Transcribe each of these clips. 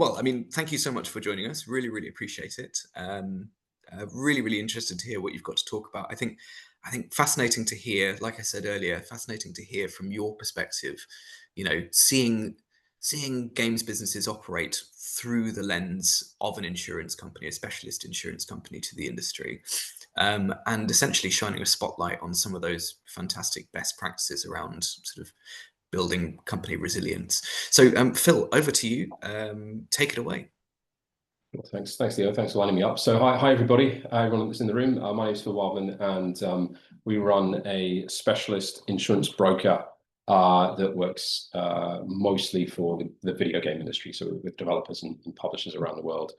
Well, I mean, thank you so much for joining us. Really, really appreciate it. Really, really interested to hear what you've got to talk about. I think fascinating to hear. Like I said earlier, fascinating to hear from your perspective. Seeing games businesses operate through the lens of an insurance company, a specialist insurance company to the industry, and essentially shining a spotlight on some of those fantastic best practices around sort of building company resilience. So, Phil, over to you. Take it away. Well, thanks, Leo. Thanks for lining me up. So, hi, everybody, everyone that's in the room. My name is Phil Wildman, and we run a specialist insurance broker that works mostly for the video game industry, so with developers and publishers around the world.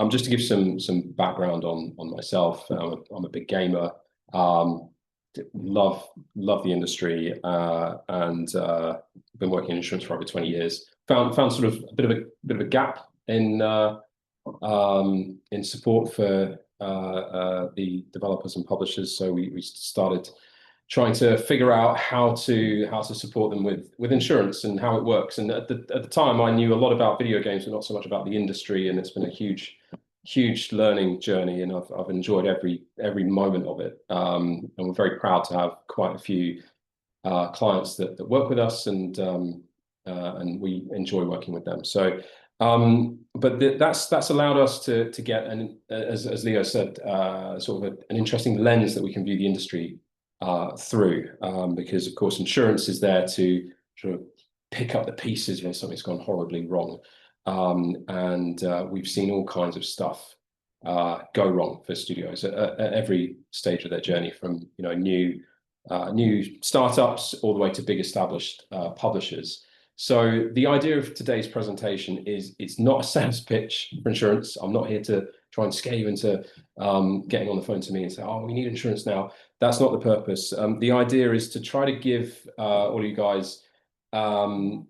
Just to give some background on myself, I'm a big gamer. Love the industry, and been working in insurance for over 20 years. Found sort of a bit of a gap in support for the developers and publishers. So we started trying to figure out how to support them with insurance and how it works. And at the time, I knew a lot about video games, but not so much about the industry. And it's been a huge learning journey, and I've enjoyed every moment of it. And we're very proud to have quite a few clients that work with us, and we enjoy working with them. So. But that's allowed us to get, as Leo said, sort of an interesting lens that we can view the industry through, because of course insurance is there to sort of pick up the pieces when something's gone horribly wrong, and we've seen all kinds of stuff go wrong for studios at every stage of their journey, from new startups all the way to big established publishers. So the idea of today's presentation is it's not a sales pitch for insurance. I'm not here to try and scare you into getting on the phone to me and say, oh, we need insurance now. That's not the purpose. The idea is to try to give all of you guys some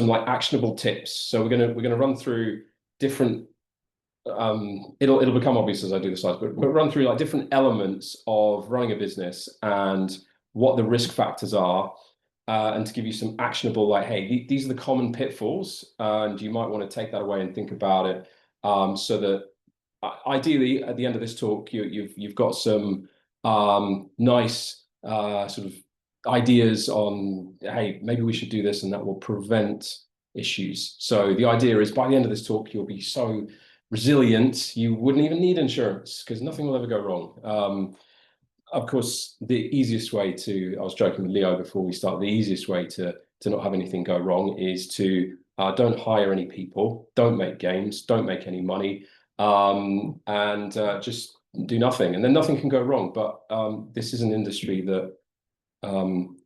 like actionable tips. So we're gonna run through different. It'll become obvious as I do the slides, but we'll run through like different elements of running a business and what the risk factors are. And to give you some actionable, like, hey, these are the common pitfalls, and you might want to take that away and think about it, so that ideally at the end of this talk, you've got some nice sort of ideas on, hey, maybe we should do this, and that will prevent issues. So the idea is by the end of this talk, you'll be so resilient, you wouldn't even need insurance because nothing will ever go wrong. Of course, the easiest way I was joking with Leo before we start, the easiest way to not have anything go wrong is to don't hire any people, don't make games, don't make any money, and just do nothing. And then nothing can go wrong. But this is an industry that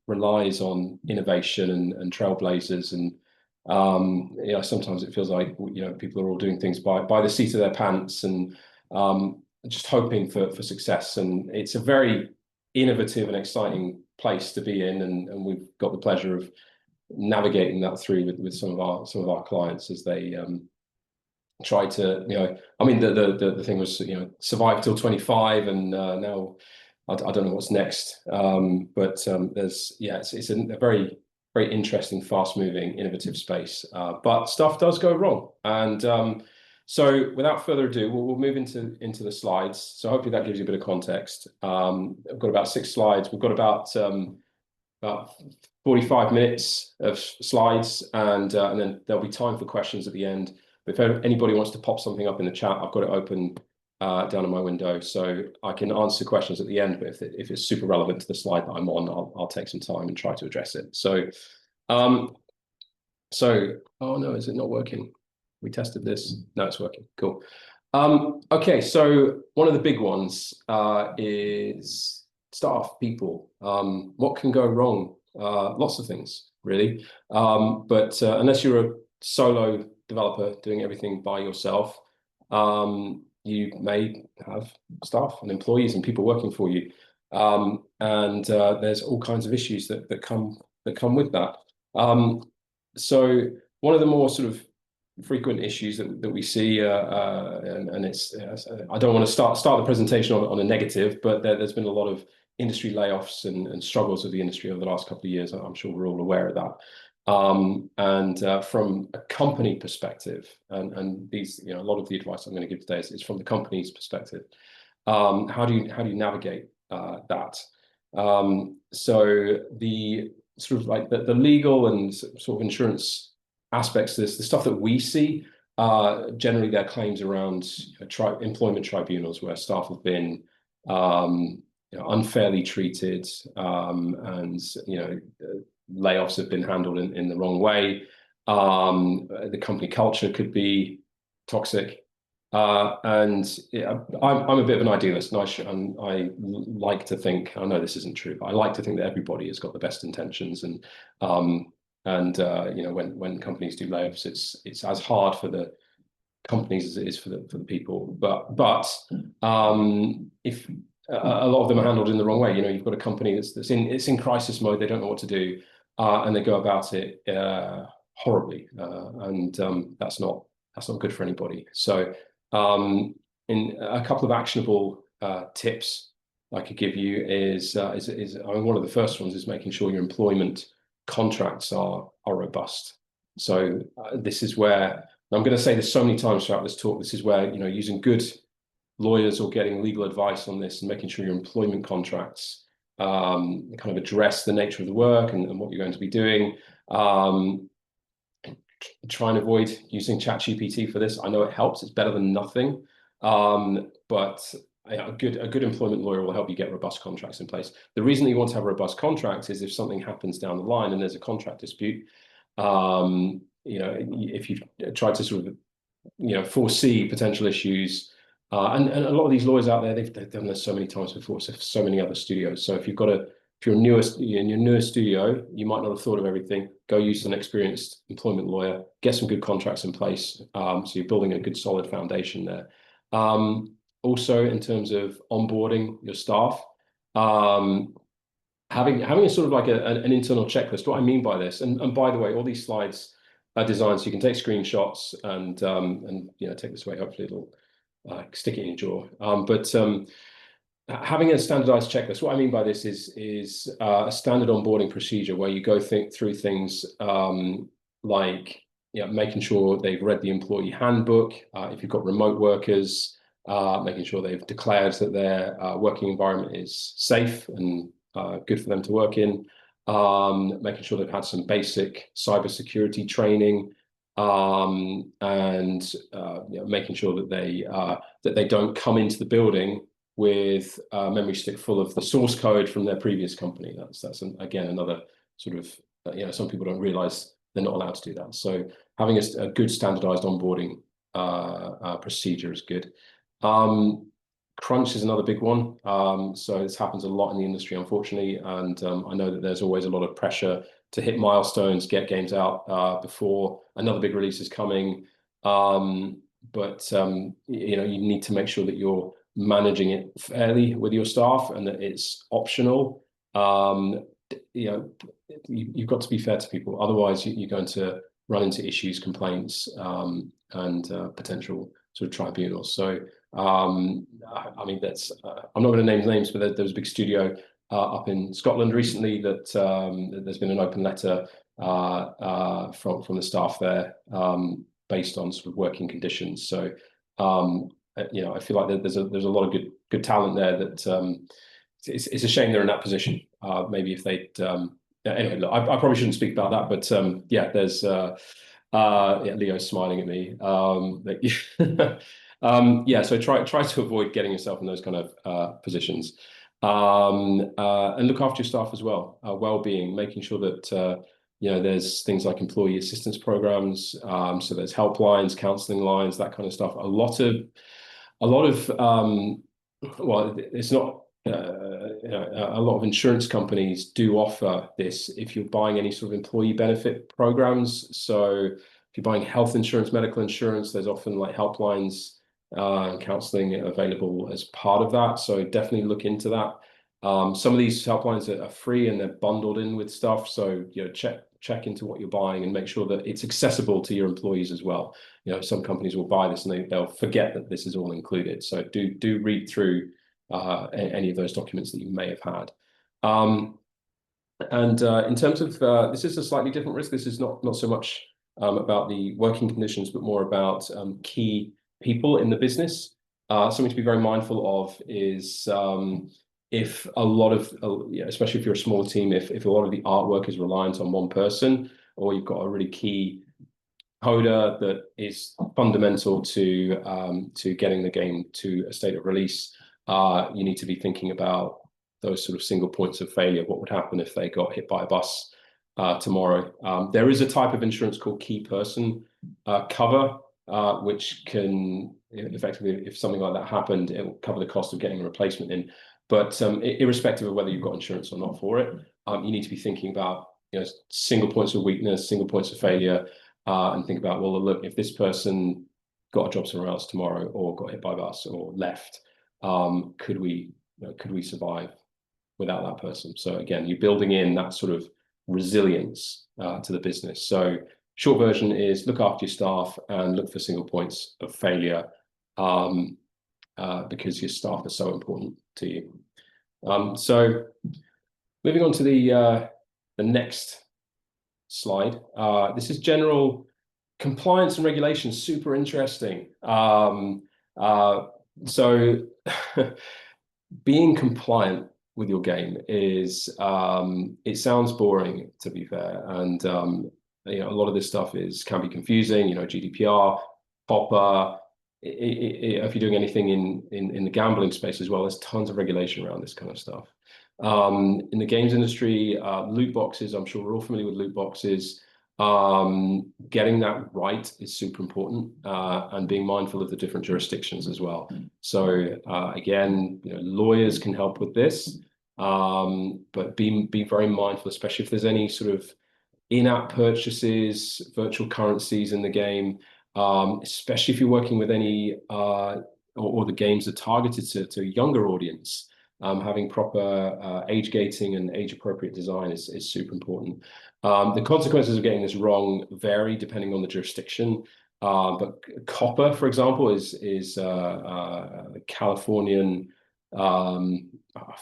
relies on innovation and trailblazers. And sometimes it feels like people are all doing things by the seat of their pants, and just hoping for success. And it's a very innovative and exciting place to be in, and we've got the pleasure of navigating that through with some of our clients as they try to, I mean, the thing was, survive till 25, and now I don't know what's next, but it's a very interesting, fast moving, innovative space, but stuff does go wrong. And so without further ado, we'll move into the slides. So hopefully that gives you a bit of context. I've got about 6 slides. We've got about 45 minutes of slides, and then there'll be time for questions at the end. But if anybody wants to pop something up in the chat, I've got it open down in my window, so I can answer questions at the end. But if it's super relevant to the slide that I'm on, I'll take some time and try to address it. So, oh no, is it not working? We tested this. No, it's working. Cool. Okay, so one of the big ones is staff, people. What can go wrong? Lots of things, really. But unless you're a solo developer doing everything by yourself, you may have staff and employees and people working for you. And there's all kinds of issues that come with that. So one of the more sort of frequent issues that we see, and it's I don't want to start the presentation on a negative, but there's been a lot of industry layoffs and struggles of the industry over the last couple of years. I'm sure we're all aware of that. And from a company perspective, and these, a lot of the advice I'm going to give today is from the company's perspective. How do you navigate that? So the sort of like the legal and sort of insurance aspects of this, the stuff that we see, generally their claims around employment tribunals where staff have been unfairly treated, and layoffs have been handled in the wrong way. The company culture could be toxic. And yeah, I'm a bit of an idealist, and I like to think, I know this isn't true, but I like to think that everybody has got the best intentions, when companies do layoffs, it's as hard for the companies as it is for the people. But if a lot of them are handled in the wrong way, you've got a company that's in crisis mode, they don't know what to do, and they go about it horribly, and that's not good for anybody. So in a couple of actionable tips I could give you is I mean, one of the first ones is making sure your employment contracts are robust. So this is where, I'm going to say this so many times throughout this talk, this is where using good lawyers or getting legal advice on this and making sure your employment contracts kind of address the nature of the work and what you're going to be doing. Try and avoid using ChatGPT for this. I know it helps. It's better than nothing. But a good employment lawyer will help you get robust contracts in place. The reason that you want to have a robust contract is if something happens down the line and there's a contract dispute, if you try to sort of foresee potential issues, and a lot of these lawyers out there, they've done this so many times before, so many other studios. So if you're in your newest studio, you might not have thought of everything. Go use an experienced employment lawyer, get some good contracts in place, so you're building a good solid foundation there. Also, in terms of onboarding your staff, having a sort of like an internal checklist. What I mean by this, and by the way, all these slides are designed so you can take screenshots and take this away. Hopefully, it'll stick it in your jaw. But having a standardized checklist. What I mean by this is a standard onboarding procedure where you go through things like making sure they've read the employee handbook. If you've got remote workers, making sure they've declared that their working environment is safe and good for them to work in. Making sure they've had some basic cybersecurity training, and making sure that they don't come into the building with a memory stick full of the source code from their previous company. That's again another sort of some people don't realize they're not allowed to do that. So having a good standardized onboarding procedure is good. Crunch is another big one. So this happens a lot in the industry, unfortunately, and I know that there's always a lot of pressure to hit milestones, get games out before another big release is coming. But you need to make sure that you're managing it fairly with your staff and that it's optional. You've got to be fair to people. Otherwise, you're going to run into issues, complaints, and potential sort of tribunals. So, I mean, I'm not going to name names, but there was a big studio up in Scotland recently that there's been an open letter from the staff there based on sort of working conditions. So, I feel like there's a lot of good talent there that it's a shame they're in that position. Maybe if they'd anyway, look, I probably shouldn't speak about that, but there's Leo's smiling at me. So try to avoid getting yourself in those kind of positions, and look after your staff as well. Well-being, making sure that there's things like employee assistance programs. So there's helplines, counselling lines, that kind of stuff. A lot of well, it's not. A lot of insurance companies do offer this if you're buying any sort of employee benefit programs. So if you're buying health insurance, medical insurance, there's often like helplines and counseling available as part of that. So definitely look into that. Some of these helplines are free and they're bundled in with stuff. So check into what you're buying and make sure that it's accessible to your employees as well. Some companies will buy this and they'll forget that this is all included. So do read through any of those documents that you may have had. And in terms of this is a slightly different risk. This is not so much about the working conditions, but more about key people in the business. Something to be very mindful of is if a lot of, especially if you're a smaller team, if a lot of the artwork is reliant on one person, or you've got a really key coder that is fundamental to getting the game to a state of release, you need to be thinking about those sort of single points of failure. What would happen if they got hit by a bus tomorrow? There is a type of insurance called key person cover, which can effectively, if something like that happened, it will cover the cost of getting a replacement in. But irrespective of whether you've got insurance or not for it, you need to be thinking about single points of weakness, single points of failure, and think about, well, look, if this person got a job somewhere else tomorrow, or got hit by a bus, or left, could we survive without that person? So again, you're building in that sort of resilience to the business. So short version is look after your staff and look for single points of failure, because your staff are so important to you. So moving on to the next slide. This is general compliance and regulation, super interesting. So being compliant with your game is, it sounds boring, to be fair, and a lot of this stuff can be confusing. GDPR, POPA. If you're doing anything in the gambling space as well, there's tons of regulation around this kind of stuff. In the games industry, loot boxes, I'm sure we're all familiar with loot boxes. Getting that right is super important, and being mindful of the different jurisdictions as well. So again, lawyers can help with this, but be very mindful, especially if there's any sort of in-app purchases, virtual currencies in the game, especially if you're working with any or the games are targeted to a younger audience. Having proper age gating and age appropriate design is super important. The consequences of getting this wrong vary depending on the jurisdiction. But COPPA, for example, is Californian. I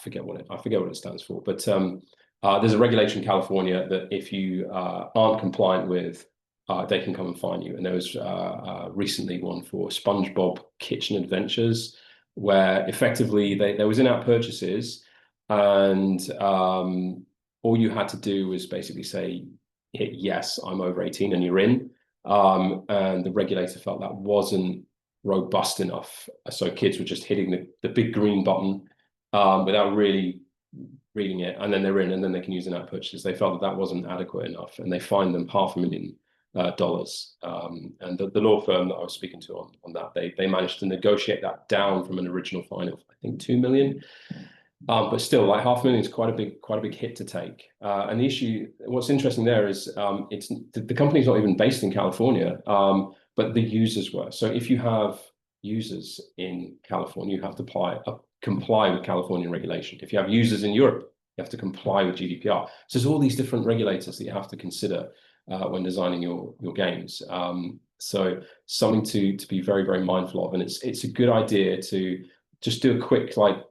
forget what it stands for, but there's a regulation in California that if you aren't compliant with, they can come and fine you. And there was recently one for SpongeBob Kitchen Adventures, where effectively there was in-app purchases, and all you had to do was basically hit yes, I'm over 18, and you're in. And the regulator felt that wasn't robust enough, so kids were just hitting the big green button without really reading it, and then they're in, and then they can use in-app purchases. They felt that wasn't adequate enough, and they fined them $500,000. And the law firm that I was speaking to on that, they managed to negotiate that down from an original fine of, I think, 2 million. But still, like $500,000 is quite a big hit to take. And the issue, what's interesting there is, the company's not even based in California, but the users were. So if you have users in California, you have to comply with Californian regulation. If you have users in Europe, you have to comply with GDPR. So there's all these different regulators that you have to consider when designing your games. So something to be very, very mindful of. And it's a good idea to just do a quick like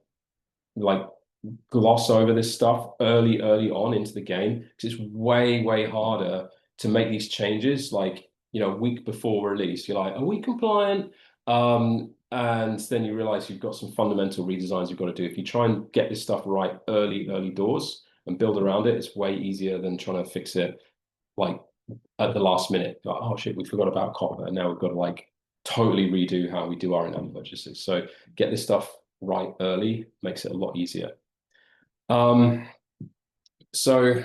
gloss over this stuff early on into the game, because it's way harder to make these changes like a week before release. You're like, are we compliant? And then you realize you've got some fundamental redesigns you've got to do. If you try and get this stuff right early doors and build around it, it's way easier than trying to fix it like at the last minute. Like, oh shit, we forgot about copper, and now we've got to like totally redo how we do our in-app purchases. So get this stuff right early makes it a lot easier. So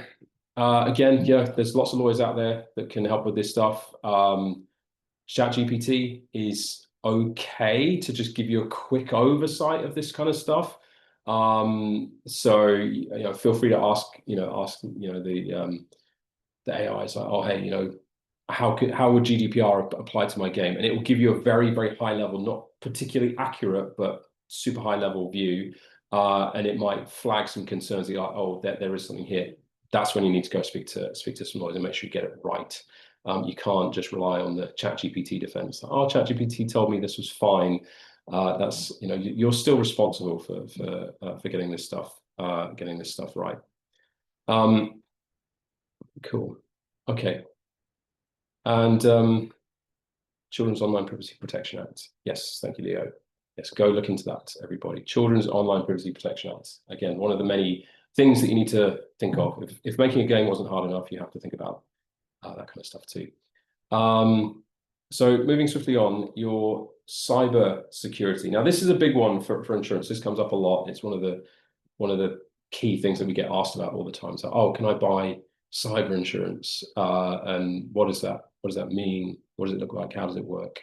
again, there's lots of lawyers out there that can help with this stuff. ChatGPT is okay to just give you a quick oversight of this kind of stuff. So feel free to ask the AI is like, oh hey, how would GDPR apply to my game? And it will give you a very, very high level, not particularly accurate, but super high level view. And it might flag some concerns like, oh, there is something here. That's when you need to go speak to some lawyers and make sure you get it right. You can't just rely on the ChatGPT defense. Like, oh, ChatGPT told me this was fine. That's you're still responsible for getting this stuff right. Cool. Okay. And Children's Online Privacy Protection Act. Yes, thank you, Leo. Yes, go look into that, everybody. Children's Online Privacy Protection Act. Again, one of the many things that you need to think of. If making a game wasn't hard enough, you have to think about that kind of stuff too. So moving swiftly on, your cyber security. Now, this is a big one for insurance. This comes up a lot. It's one of the key things that we get asked about all the time. So, oh, can I buy cyber insurance? And what does that mean? What does it look like? How does it work?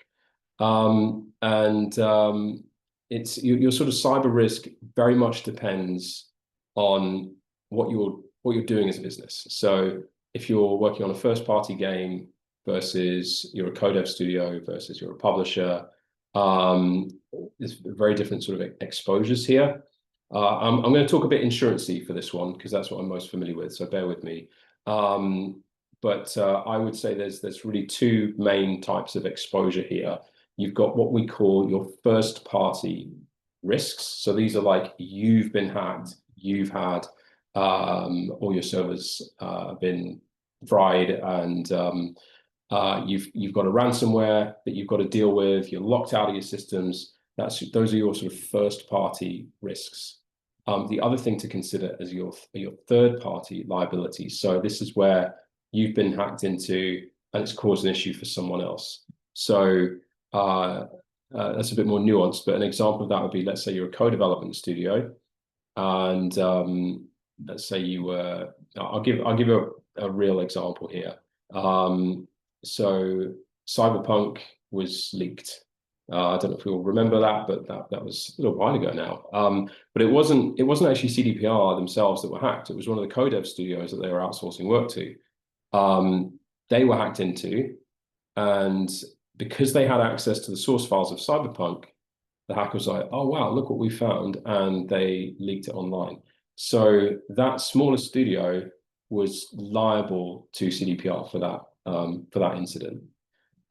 It's your sort of cyber risk very much depends on what you're doing as a business. So if you're working on a first party game versus you're a co-dev studio versus you're a publisher, there's very different sort of exposures here. I'm going to talk a bit insurancy for this one because that's what I'm most familiar with, so bear with me. But I would say there's really two main types of exposure here. You've got what we call your first party risks. So these are like you've been hacked, you've had all your servers been fried, and you've got a ransomware that you've got to deal with. You're locked out of your systems. Those are your sort of first party risks. The other thing to consider is your third party liabilities. So this is where you've been hacked into and it's caused an issue for someone else. So that's a bit more nuanced, but an example of that would be, let's say you're a co-development studio, and let's say you were. I'll give a real example here. So Cyberpunk was leaked. I don't know if you'll remember that, but that was a little while ago now. But it wasn't actually CDPR themselves that were hacked. It was one of the co-dev studios that they were outsourcing work to. They were hacked into, and because they had access to the source files of Cyberpunk, the hacker was like, "Oh wow, look what we found," and they leaked it online. So that smaller studio was liable to CDPR for that incident.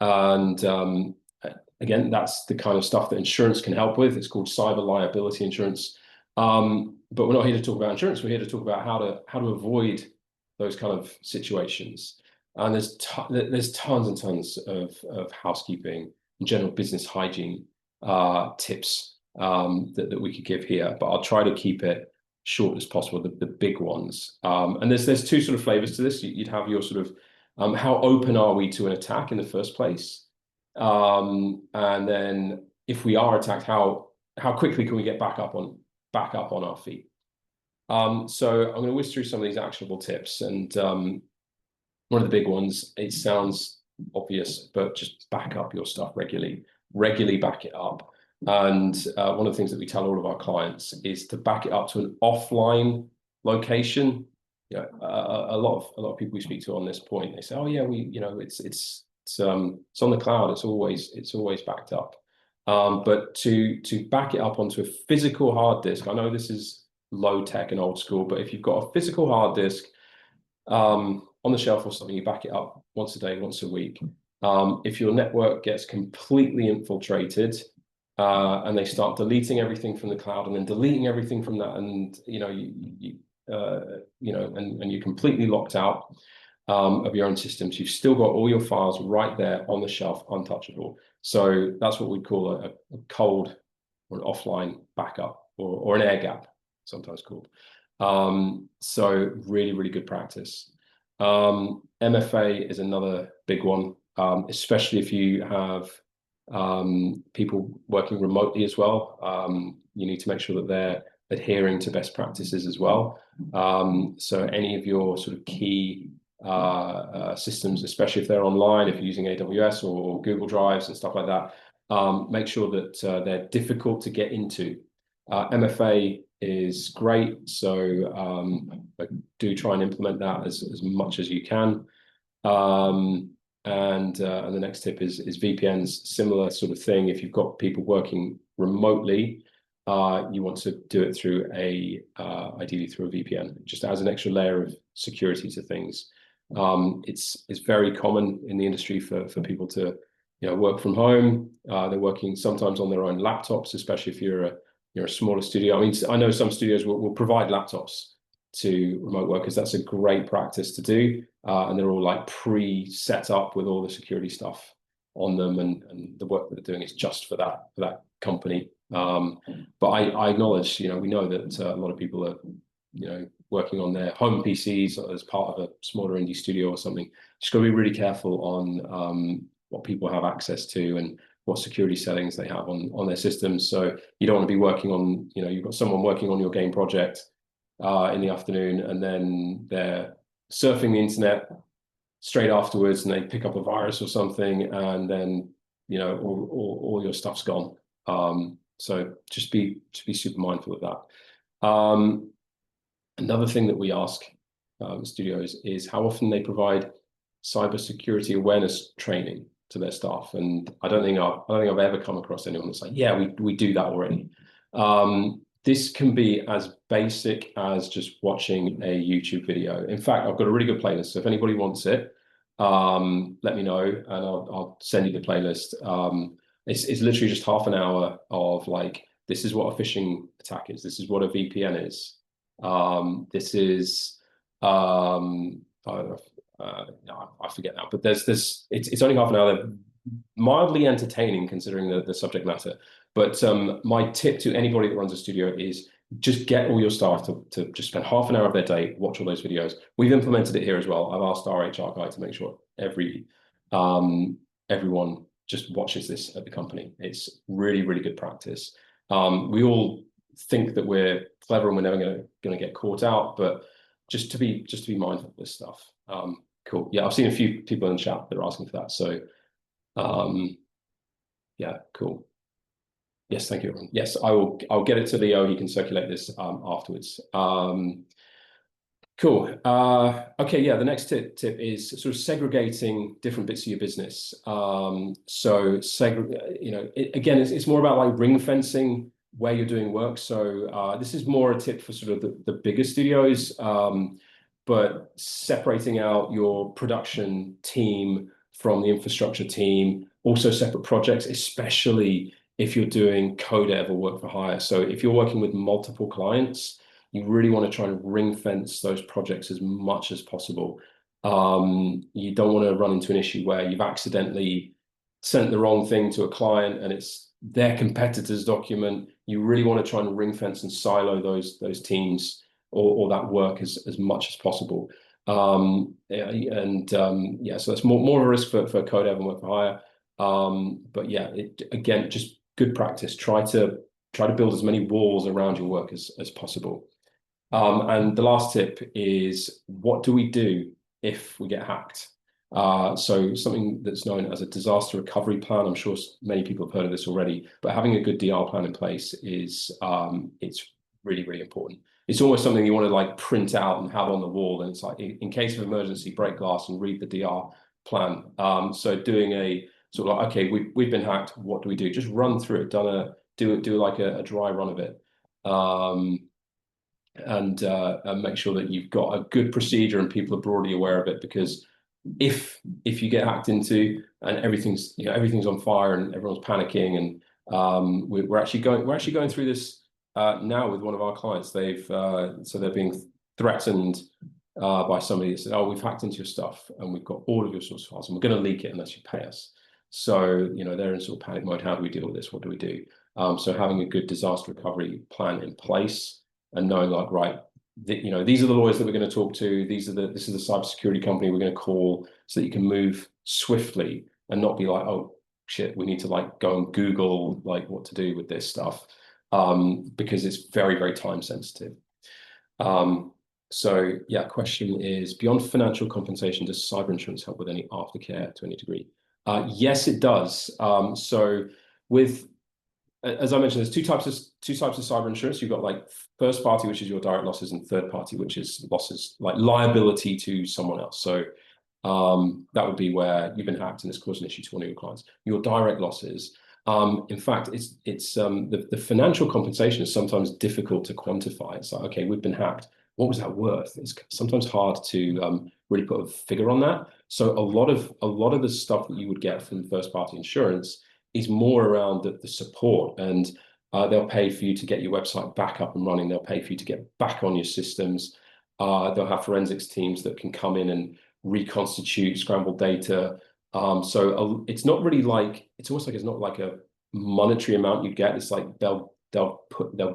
And again, that's the kind of stuff that insurance can help with. It's called cyber liability insurance. But we're not here to talk about insurance. We're here to talk about how to avoid those kind of situations. And there's tons and tons of housekeeping and general business hygiene tips that we could give here. But I'll try to keep it short as possible, the big ones. And there's two sort of flavors to this. You'd have your sort of how open are we to an attack in the first place? And then if we are attacked, how quickly can we get back up on our feet? So I'm going to whiz through some of these actionable tips, and one of the big ones, it sounds obvious, but just back up your stuff regularly back it up. And one of the things that we tell all of our clients is to back it up to an offline location. Yeah, a lot of people we speak to on this point, they say, "Oh yeah, it's on the cloud. It's always backed up." But to back it up onto a physical hard disk, I know this is low tech and old school, but if you've got a physical hard disk on the shelf or something, you back it up once a day, once a week. If your network gets completely infiltrated and they start deleting everything from the cloud and then deleting everything from that, and and you're completely locked out of your own systems, you've still got all your files right there on the shelf, untouchable. So that's what we call a cold or an offline backup, or an air gap, sometimes called. So really, really good practice. MFA is another big one, especially if you have people working remotely as well. You need to make sure that they're adhering to best practices as well. So any of your sort of key systems, especially if they're online, if you're using AWS or Google Drives and stuff like that, make sure that they're difficult to get into. MFA is great, so do try and implement that as much as you can. And the next tip is VPNs, similar sort of thing. If you've got people working remotely, you want to do it through ideally through a VPN, just as an extra layer of security to things. It's very common in the industry for people to work from home. They're working sometimes on their own laptops, especially if you're a smaller studio. I mean, I know some studios will provide laptops to remote workers, that's a great practice to do. And they're all like pre-set up with all the security stuff on them, and the work that they're doing is just for that company. But I acknowledge, we know that a lot of people are, working on their home PCs as part of a smaller indie studio or something. Just got to be really careful on what people have access to and what security settings they have on their systems. So you don't want to be working on, you've got someone working on your game project in the afternoon, and then they're surfing the internet straight afterwards, and they pick up a virus or something, and then all your stuff's gone. So just be super mindful of that. Another thing that we ask studios is how often they provide cybersecurity awareness training to their staff, and I don't think I've ever come across anyone that's like, yeah, we do that already. This can be as basic as just watching a YouTube video. In fact, I've got a really good playlist, so if anybody wants it, let me know and I'll send you the playlist. It's literally just half an hour of like, this is what a phishing attack is, this is what a VPN is. This is no, I forget now, but there's this. It's only half an hour. They're mildly entertaining considering the subject matter. But my tip to anybody that runs a studio is just get all your staff to just spend half an hour of their day, watch all those videos. We've implemented it here as well. I've asked our HR guy to make sure everyone just watches this at the company. It's really, really good practice. We all think that we're clever and we're never going to get caught out, but just to be mindful of this stuff. Cool. Yeah, I've seen a few people in the chat that are asking for that. So yeah, cool. Yes, thank you, everyone. Yes, I'll get it to Leo. He can circulate this afterwards. Cool. Okay, yeah, the next tip is sort of segregating different bits of your business. Again, it's more about like ring fencing where you're doing work. So this is more a tip for sort of the bigger studios, but separating out your production team from the infrastructure team, also separate projects, especially if you're doing co-dev or work for hire. So if you're working with multiple clients, you really want to try and ring fence those projects as much as possible. You don't want to run into an issue where you've accidentally sent the wrong thing to a client and it's their competitor's document. You really want to try and ring fence and silo those teams or that work as much as possible. So that's more of a risk for co-dev and work for hire. But yeah, again, just good practice. Try to build as many walls around your work as possible. And the last tip is, what do we do if we get hacked? So something that's known as a disaster recovery plan. I'm sure many people have heard of this already, but having a good DR plan in place is it's really, really important. It's almost something you want to like print out and have on the wall. And it's like, in case of emergency, break glass and read the DR plan. So doing a sort of like, okay, we've been hacked. What do we do? Just run through it. Do like a dry run of it. And make sure that you've got a good procedure and people are broadly aware of it, because if you get hacked into and everything's on fire and everyone's panicking, and we're actually going through this now with one of our clients. They're being threatened by somebody that said, oh, we've hacked into your stuff and we've got all of your source files and we're going to leak it unless you pay us. So they're in sort of panic mode. How do we deal with this? What do we do? So having a good disaster recovery plan in place and knowing like, right, these are the lawyers that we're going to talk to. This is the cybersecurity company we're going to call, so that you can move swiftly and not be like, oh shit, we need to like go and Google like what to do with this stuff, because it's very, very time sensitive. So yeah, question is, beyond financial compensation, does cyber insurance help with any aftercare to any degree? Yes, it does. So as I mentioned, there's two types of cyber insurance. You've got like first party, which is your direct losses, and third party, which is losses like liability to someone else. So that would be where you've been hacked and it's caused an issue to one of your clients. Your direct losses, in fact, it's the financial compensation is sometimes difficult to quantify. It's like, okay, we've been hacked. What was that worth? It's sometimes hard to really put a figure on that. So a lot of the stuff that you would get from first party insurance is more around the support, and they'll pay for you to get your website back up and running. They'll pay for you to get back on your systems. They'll have forensics teams that can come in and reconstitute scrambled data. So it's not really like, it's almost like it's not like a monetary amount you get. It's like they'll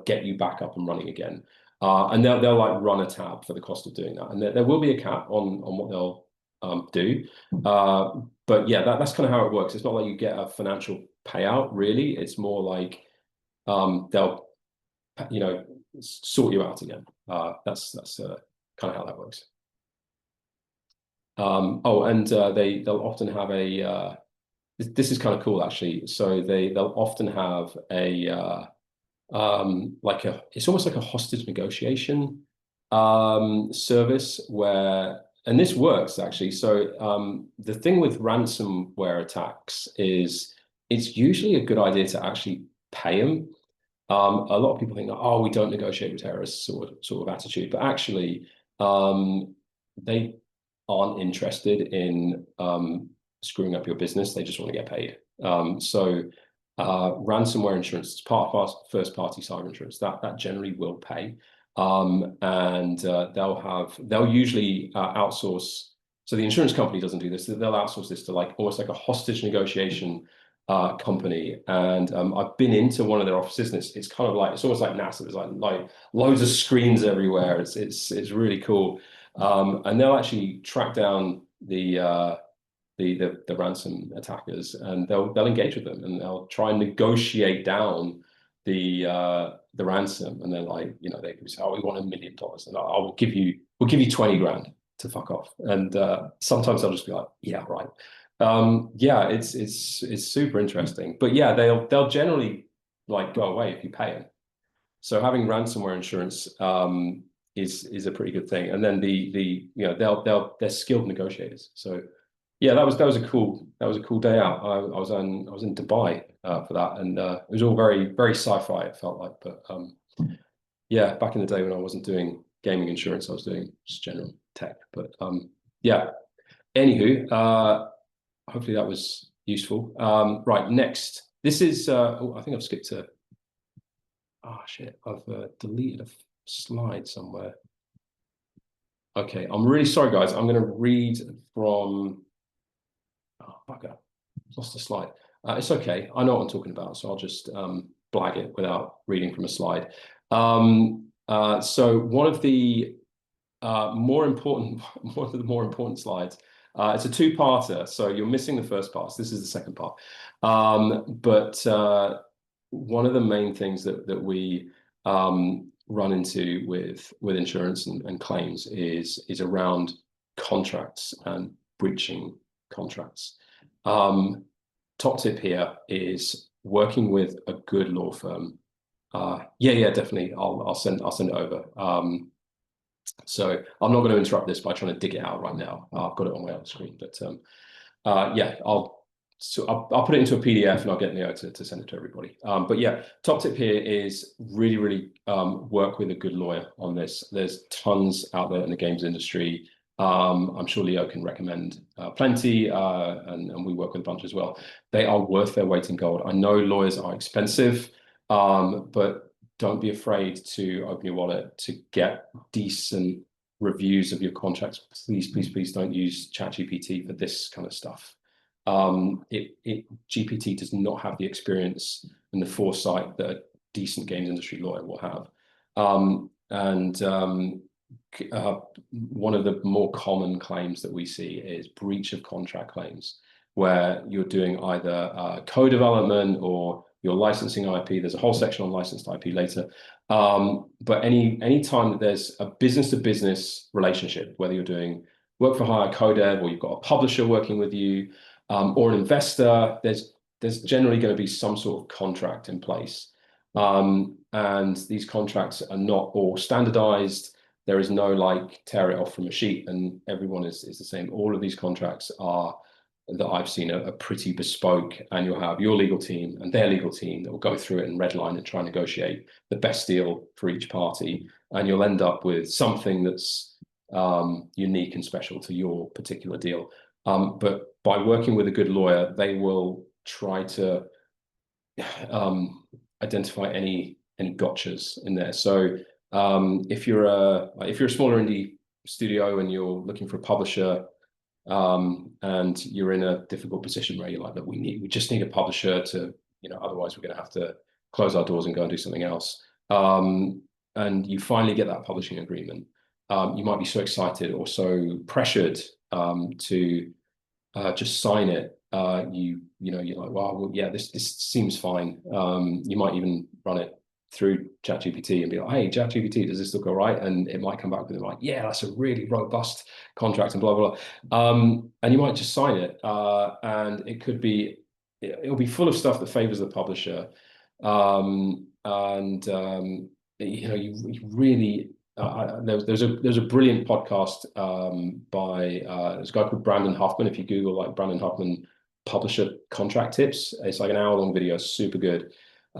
get you back up and running again. And they'll like run a tab for the cost of doing that. And there will be a cap on what they'll do. But yeah, that's kind of how it works. It's not like you get a financial payout, really. It's more like they'll, sort you out again. That's kind of how that works. Oh, and they'll often have a this is kind of cool actually. So they'll often have a like it's almost like a hostage negotiation service where, and this works actually. So the thing with ransomware attacks is it's usually a good idea to actually pay them. A lot of people think, oh, we don't negotiate with terrorists, sort of attitude, but actually, they aren't interested in screwing up your business. They just want to get paid. So ransomware insurance is part of our first-party cyber insurance. That generally will pay, and they'll usually outsource. So the insurance company doesn't do this. They'll outsource this to like almost like a hostage negotiation company. And I've been into one of their offices, and it's kind of like, it's almost like NASA. There's like loads of screens everywhere. It's really cool. And they'll actually track down the ransom attackers, and they'll engage with them, and they'll try and negotiate down the ransom. And they're like, they can say, oh, we want $1 million, and we'll give you 20 grand to fuck off. And sometimes they'll just be like, yeah, right. Yeah, it's super interesting. But yeah, they'll generally like go away if you pay them. So having ransomware insurance is a pretty good thing. And then they're skilled negotiators. So yeah, that was a cool day out. I was in Dubai for that, and it was all very very sci-fi. It felt like, but yeah, back in the day when I wasn't doing gaming insurance, I was doing just general tech. But yeah. Anywho, hopefully that was useful. Right, next. This is, I think I've skipped to, oh shit, I've deleted a slide somewhere. Okay, I'm really sorry, guys. I'm going to read from, oh, bugger, lost a slide. It's okay. I know what I'm talking about, so I'll just blag it without reading from a slide. So one of the more important slides. It's a two-parter, so you're missing the first part. So this is the second part. But one of the main things that we run into with insurance and claims is around contracts and breaching contracts. Top tip here is working with a good law firm. Yeah, definitely. I'll send it over. So I'm not going to interrupt this by trying to dig it out right now. I've got it on my other screen, but yeah, I'll put it into a PDF and I'll get Neo to send it to everybody. But yeah, top tip here is really work with a good lawyer on this. There's tons out there in the games industry. I'm sure Leo can recommend plenty, and we work with a bunch as well. They are worth their weight in gold. I know lawyers are expensive, but don't be afraid to open your wallet to get decent reviews of your contracts. Please don't use ChatGPT for this kind of stuff. GPT does not have the experience and the foresight that a decent games industry lawyer will have. One of the more common claims that we see is breach of contract claims, where you're doing either co-development or you're licensing IP. There's a whole section on licensed IP later. But any time that there's a business-to-business relationship, whether you're doing work for hire, co-dev, or you've got a publisher working with you, or an investor, there's generally going to be some sort of contract in place. And these contracts are not all standardized. There is no like tear it off from a sheet and everyone is the same. All of these contracts are, that I've seen, are pretty bespoke, and you'll have your legal team and their legal team that will go through it and redline and try and negotiate the best deal for each party, and you'll end up with something that's unique and special to your particular deal. But by working with a good lawyer, they will try to identify any gotchas in there. So If you're a smaller indie studio and you're looking for a publisher, and you're in a difficult position where you're like, that we just need a publisher to, otherwise we're going to have to close our doors and go and do something else. And you finally get that publishing agreement. You might be so excited or so pressured to just sign it. You're like, well, yeah, this seems fine. You might even run it through ChatGPT and be like, hey, ChatGPT, does this look all right? And it might come back with like, yeah, that's a really robust contract and blah, blah, blah. And you might just sign it. And it'll be full of stuff that favors the publisher. You really, there's a brilliant podcast by there's a guy called Brandon Huffman. If you Google like Brandon Huffman publisher contract tips, it's like an hour-long video, super good.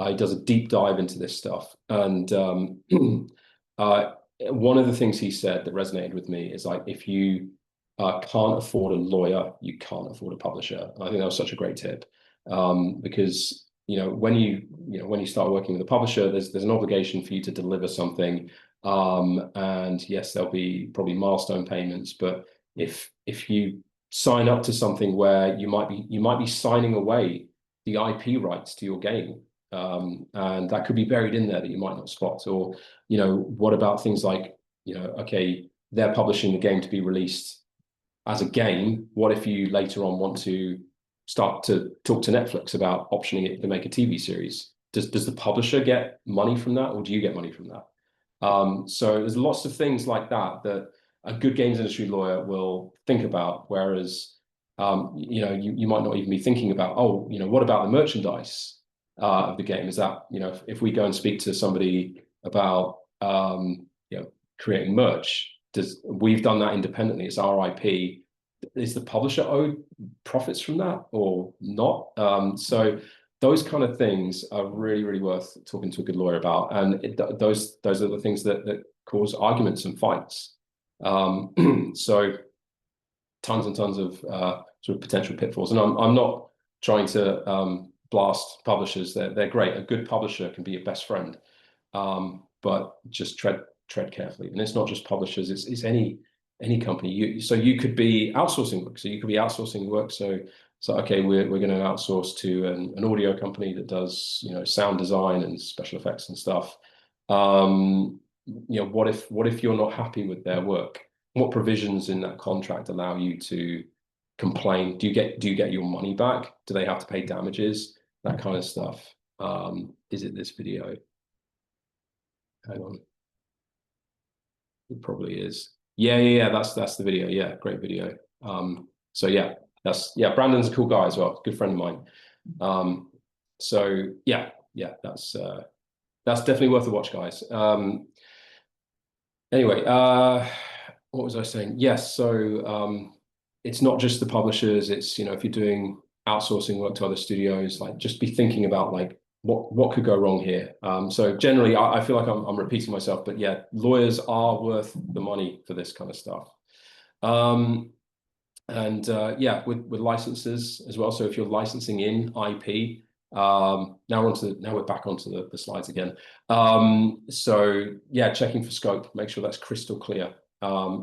He does a deep dive into this stuff. And one of the things he said that resonated with me is like, if you can't afford a lawyer, you can't afford a publisher. And I think that was such a great tip, because when you start working with a publisher, there's an obligation for you to deliver something. And yes, there'll be probably milestone payments, but if you sign up to something where you might be signing away the IP rights to your game, and that could be buried in there that you might not spot. Or what about things like, okay, they're publishing the game to be released as a game. What if you later on want to start to talk to Netflix about optioning it to make a TV series? Does the publisher get money from that, or do you get money from that? So there's lots of things like that a good games industry lawyer will think about, whereas you might not even be thinking about, what about the merchandise of the game? Is that, if we go and speak to somebody about creating merch, we've done that independently, it's our IP. Is the publisher owed profits from that or not? So those kind of things are really, really worth talking to a good lawyer about. And those are the things that cause arguments and fights. So tons and tons of sort of potential pitfalls. And I'm not trying to blast publishers. They're great. A good publisher can be your best friend, but just tread carefully. And it's not just publishers. It's any company. You could be outsourcing work. So you could be outsourcing work. So okay, we're going to outsource to an audio company that does sound design and special effects and stuff. What if you're not happy with their work? What provisions in that contract allow you to complain? Do you get your money back? Do they have to pay damages? That kind of stuff. Is it this video? Hang on. It probably is. Yeah. That's the video. Yeah, great video. So yeah, Brandon's a cool guy as well. Good friend of mine. So yeah, that's definitely worth a watch, guys. Anyway, what was I saying? Yes, so it's not just the publishers. It's if you're doing outsourcing work to other studios, like just be thinking about like what could go wrong here. So generally, I feel like I'm repeating myself, but yeah, lawyers are worth the money for this kind of stuff. Yeah, with licenses as well. So if you're licensing in IP, now we're back onto the slides again. So yeah, checking for scope, make sure that's crystal clear,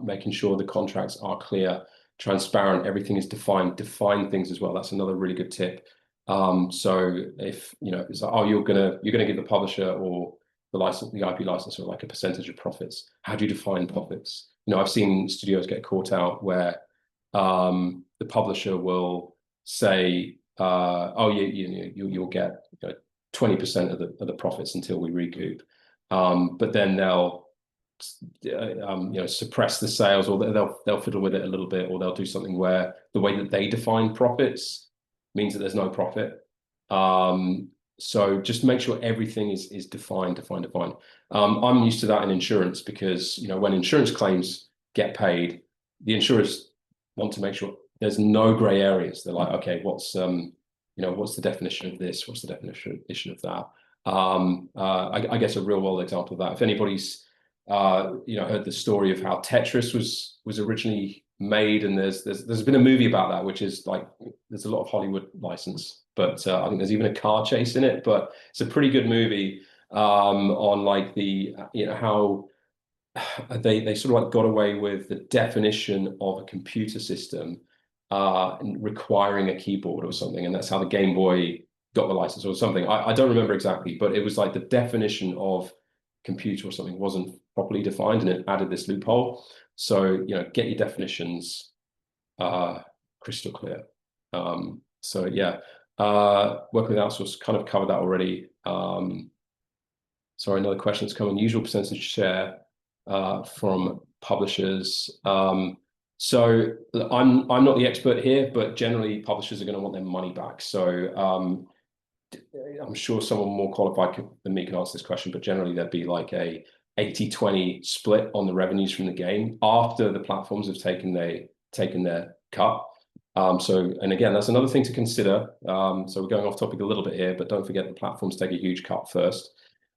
making sure the contracts are clear, transparent, everything is defined. Define things as well. That's another really good tip. So if it's like, you're gonna give the publisher or the IP licensor like a percentage of profits. How do you define profits? I've seen studios get caught out where the publisher will say, you'll get 20% of the profits until we recoup, but then they'll suppress the sales, or they'll fiddle with it a little bit, or they'll do something where the way that they define profits means that there's no profit. So just make sure everything is defined. I'm used to that in insurance because when insurance claims get paid, the insurers want to make sure there's no gray areas. They're like, okay, what's the definition of this? What's the definition of that? I guess a real world example of that. If anybody's heard the story of how Tetris was originally made, and there's been a movie about that, which is like there's a lot of Hollywood license, but I think there's even a car chase in it. But it's a pretty good movie on like the how they sort of like got away with the definition of a computer system requiring a keyboard or something, and that's how the Game Boy got the license or something. I don't remember exactly, but it was like the definition of computer or something wasn't properly defined, and it added this loophole. So get your definitions crystal clear. So yeah, working with outsource, kind of covered that already. Sorry, another question that's coming. Usual percentage share from publishers. So I'm not the expert here, but generally publishers are going to want their money back. So I'm sure someone more qualified than me can answer this question, but generally there'd be like a 80-20 split on the revenues from the game after the platforms have taken their cut. And again, that's another thing to consider. So we're going off topic a little bit here, but don't forget the platforms take a huge cut first.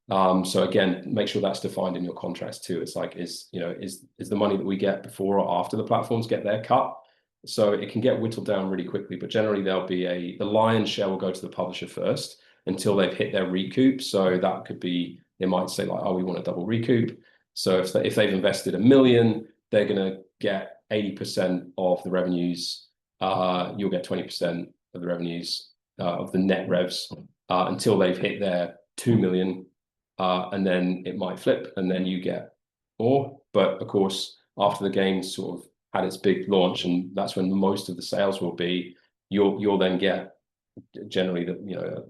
So again, make sure that's defined in your contracts too. It's like, is the money that we get before or after the platforms get their cut? So it can get whittled down really quickly, but generally there'll be the lion's share will go to the publisher first until they've hit their recoup. So that could be, they might say like, oh, we want a double recoup. So if they've invested $1 million, they're going to get 80% of the revenues. You'll get 20% of the revenues of the net revs until they've hit their 2 million. And then it might flip and then you get more. But of course, after the game sort of had its big launch, and that's when most of the sales will be, you'll then get generally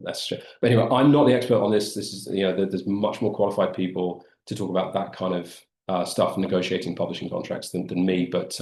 that's true. But anyway, I'm not the expert on this. This is there's much more qualified people to talk about that kind of stuff, negotiating publishing contracts than me. But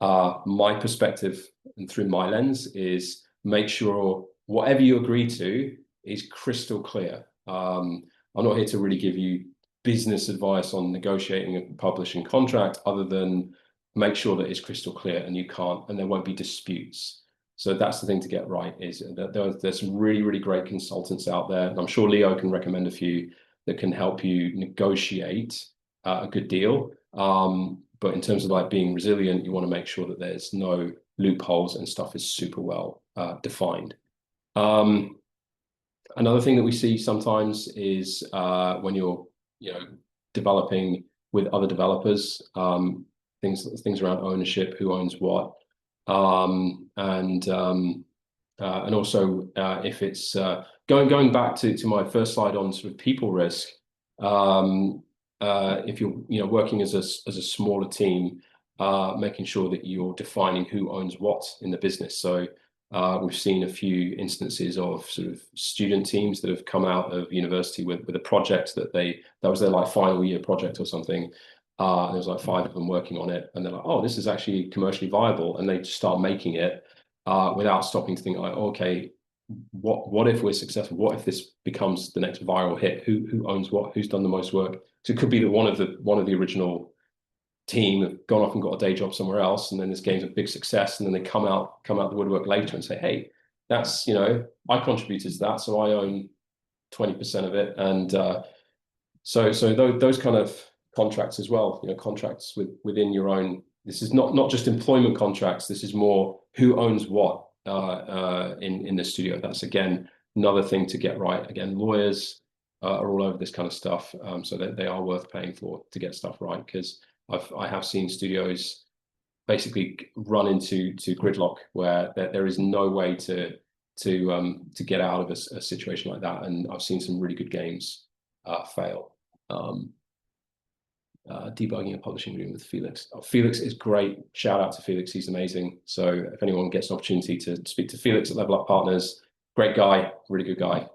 my perspective and through my lens is make sure whatever you agree to is crystal clear. I'm not here to really give you business advice on negotiating a publishing contract other than make sure that it's crystal clear and there won't be disputes. So that's the thing to get right, is that there's some really, really great consultants out there. And I'm sure Leo can recommend a few that can help you negotiate a good deal. But in terms of like being resilient, you want to make sure that there's no loopholes and stuff is super well defined. Another thing that we see sometimes is when you're developing with other developers, things around ownership, who owns what, and also if it's going back to my first slide on sort of people risk. If you're working as a smaller team, making sure that you're defining who owns what in the business. So we've seen a few instances of sort of student teams that have come out of university with a project that was their like final year project or something. There was like 5 of them working on it, and they're like, oh, this is actually commercially viable, and they just start making it without stopping to think like, oh, okay, what if we're successful? What if this becomes the next viral hit? Who owns what? Who's done the most work? So it could be that one of the original team have gone off and got a day job somewhere else, and then this game's a big success, and then they come out the woodwork later and say, hey, that's I contributed to that, so I own 20% of it. And so those kind of contracts as well, contracts within your own. This is not just employment contracts. This is more who owns what in the studio. That's again another thing to get right. Again, lawyers are all over this kind of stuff, so they are worth paying for to get stuff right, because I have seen studios basically run into gridlock where there is no way to get out of a situation like that, and I've seen some really good games fail. Debugging a publishing agreement with Felix. Oh, Felix is great. Shout out to Felix. He's amazing. So if anyone gets an opportunity to speak to Felix at Level Up Partners, great guy, really good guy.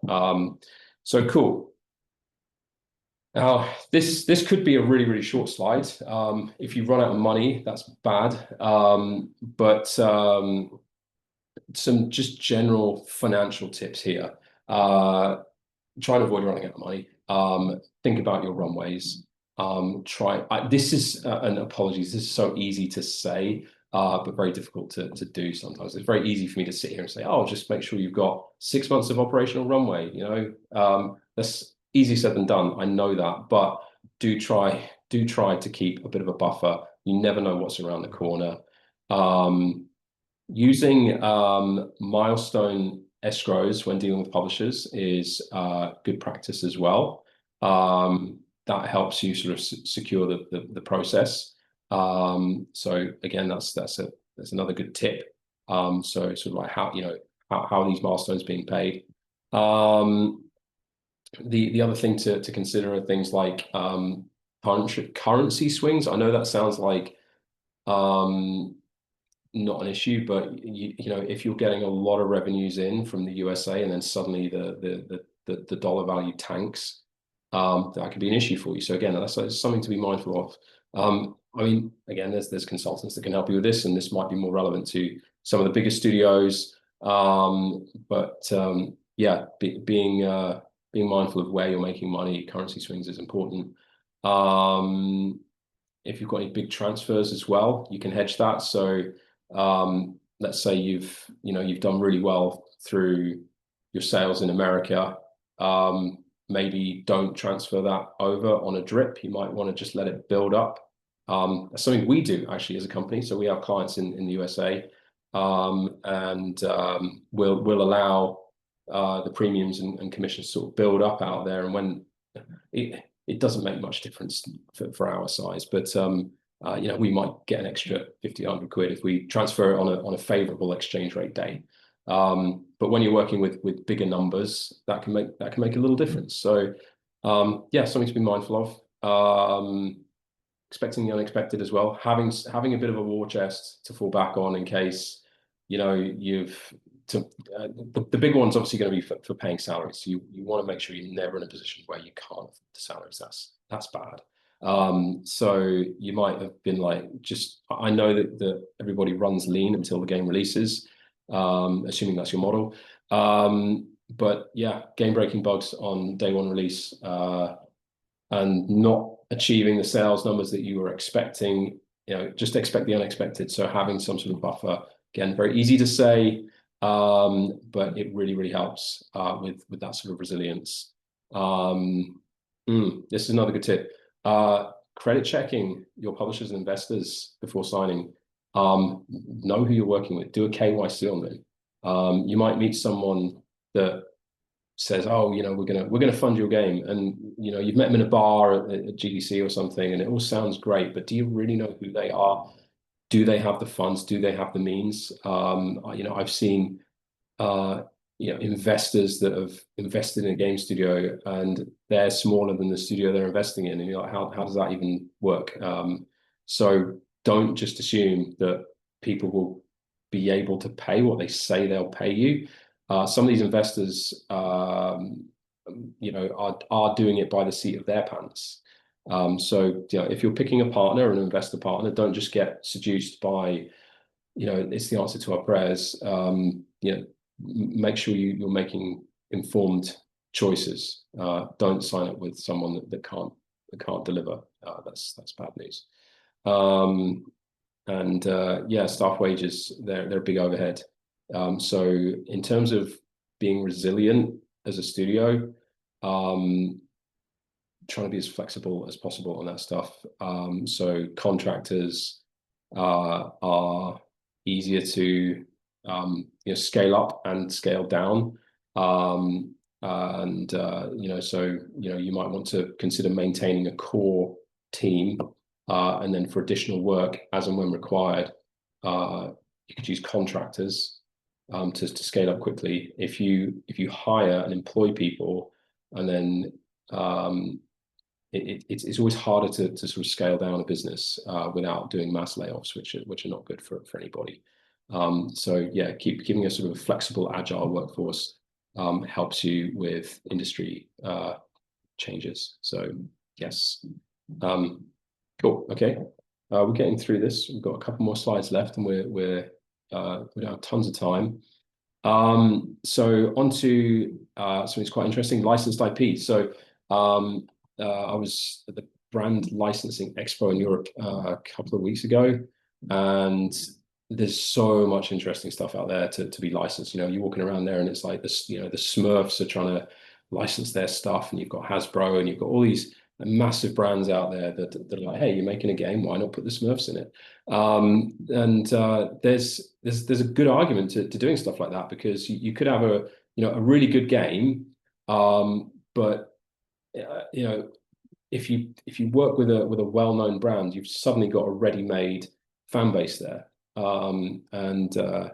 So cool. Now, this could be a really, really short slide. If you run out of money, that's bad. But some just general financial tips here. Try and avoid running out of money. Think about your runways. This is and apologies, this is so easy to say, but very difficult to do sometimes. It's very easy for me to sit here and say, oh, just make sure you've got 6 months of operational runway. That's easier said than done. I know that, but do try to keep a bit of a buffer. You never know what's around the corner. Using milestone escrows when dealing with publishers is good practice as well. That helps you sort of secure the process. So again, that's another good tip. So sort of like how, how are these milestones being paid? The other thing to consider are things like currency swings. I know that sounds like not an issue, but if you're getting a lot of revenues in from the USA and then suddenly the dollar value tanks, that could be an issue for you. So again, that's something to be mindful of. I mean, again, there's consultants that can help you with this, and this might be more relevant to some of the bigger studios. Yeah, being mindful of where you're making money, currency swings is important. If you've got any big transfers as well, you can hedge that. So let's say you've done really well through your sales in America. Maybe don't transfer that over on a drip. You might want to just let it build up. That's something we do actually as a company. So we have clients in the USA, and we'll allow the premiums and commissions sort of build up out there. And when it doesn't make much difference for our size, but we might get an extra 50, 100 quid if we transfer it on a favorable exchange rate day. But when you're working with bigger numbers, that can make a little difference. So yeah, something to be mindful of. Expecting the unexpected as well. Having a bit of a war chest to fall back on in case the big one's obviously going to be for paying salaries. So you want to make sure you're never in a position where you can't afford the salaries. That's bad. So you might have been like, I know that everybody runs lean until the game releases, assuming that's your model. But yeah, game-breaking bugs on day one release, and not achieving the sales numbers that you were expecting, just expect the unexpected. So having some sort of buffer, again, very easy to say, but it really, really helps with that sort of resilience. This is another good tip. Credit checking your publishers and investors before signing. Know who you're working with. Do a KYC on them. You might meet someone that says, "Oh, we're gonna fund your game," and you've met them in a bar at GDC or something, and it all sounds great, but do you really know who they are? Do they have the funds? Do they have the means? I've seen investors that have invested in a game studio and they're smaller than the studio they're investing in, and you're like, how does that even work? So don't just assume that people will be able to pay what they say they'll pay you. Some of these investors, are doing it by the seat of their pants. So if you're picking a partner, an investor partner, don't just get seduced by, it's the answer to our prayers. Make sure you're making informed choices. Don't sign up with someone that can't deliver. That's bad news. Staff wages, they're a big overhead. So in terms of being resilient as a studio, trying to be as flexible as possible on that stuff. So contractors are easier to scale up and scale down. You might want to consider maintaining a core team, and then for additional work as and when required, you could use contractors to scale up quickly. If you hire and employ people, and then it's always harder to sort of scale down a business without doing mass layoffs, which are not good for anybody. So yeah, keeping a sort of a flexible, agile workforce helps you with industry changes. So yes, cool. Okay, we're getting through this. We've got a couple more slides left, and we don't have tons of time. So onto something quite interesting: licensed IP. So I was at the Brand Licensing Expo in Europe a couple of weeks ago, and there's so much interesting stuff out there to be licensed. You're walking around there and it's like this, the Smurfs are trying to license their stuff, and you've got Hasbro, and you've got all these massive brands out there that are like, hey, you're making a game, why not put the Smurfs in it? There's a good argument to doing stuff like that, because you could have a really good game, but you know, if you work with a well-known brand, you've suddenly got a ready-made fan base there. So